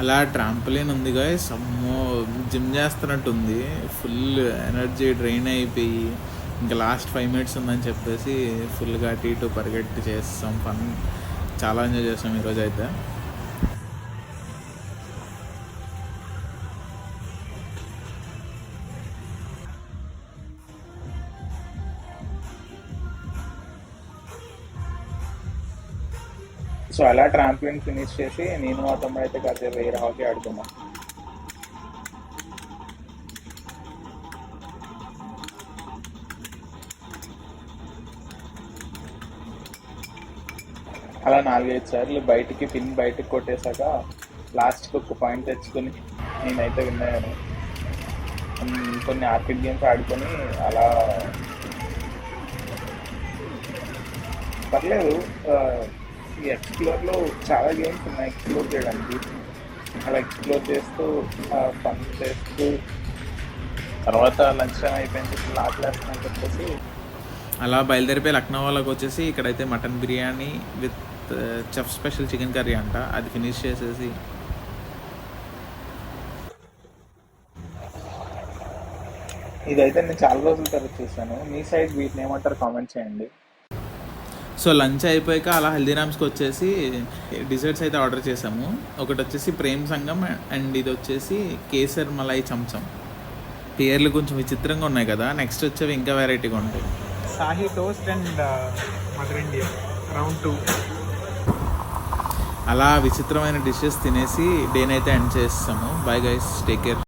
అలా ట్రాంపోలిన్ ఉంది గాయ్స్, అమ్మో జిమ్ చేస్తున్నట్టుంది. ఫుల్ ఎనర్జీ డ్రైన్ అయిపోయి ఇంకా లాస్ట్ 5 minutes ఉందని చెప్పేసి ఫుల్గా అటు ఇటు పరిగెట్టి చేస్తాం. ఫన్ చాలా ఎంజాయ్ చేస్తాం ఈరోజు అయితే. సో అలా ట్రాంప్లిన్ ఫినిష్ చేసి నేను మా తమ్ముడు అయితే కాసేపు ఎయిర్ హాకీ ఆడుకున్నాం. అలా 4-5 సార్లు పిన్ బయటికి కొట్టేశాక లాస్ట్కి ఒక పాయింట్ తెచ్చుకొని నేనైతే విన్నాను. కొన్ని ఆర్కేడ్ గేమ్స్ ఆడుకొని అలా పర్లేదు. ఈ ఎక్స్ప్లోర్లో చాలా గేమ్స్ ఉన్నాయి ఎక్స్ప్లోర్ చేయడానికి. అలా ఎక్స్ప్లోర్ చేస్తూ ఫన్ చేస్తూ తర్వాత లంచ్ టైం అయిపోయింది, ఆకలేస్తుందని చెప్పేసి అలా బయలుదేరిపోయి లక్నో వాళ్ళకి వచ్చేసి ఇక్కడైతే mutton biryani with chef special chicken curry అంట, అది ఫినిష్ చేసేసి ఇదైతే నేను చాలా రోజుల తర్వాత చూసాను. మీ సైడ్ వీటిని ఏమంటారు కామెంట్ చేయండి. సో లంచ్ అయిపోయాక అలా హల్దీరామ్స్కి వచ్చేసి డిజర్ట్స్ అయితే ఆర్డర్ చేసాము. ఒకటి వచ్చేసి ప్రేమ్ సంగం అండ్ ఇది వచ్చేసి కేసర్ మలై చంచం. పేర్లు కొంచెం విచిత్రంగా ఉన్నాయి కదా, నెక్స్ట్ వచ్చేవి ఇంకా వెరైటీగా ఉంటాయి. Shahi toast and mother India round 2. అలా విచిత్రమైన డిషెస్ తినేసి డేనైతే ఎండ్ చేస్తాము. Bye guys, take care.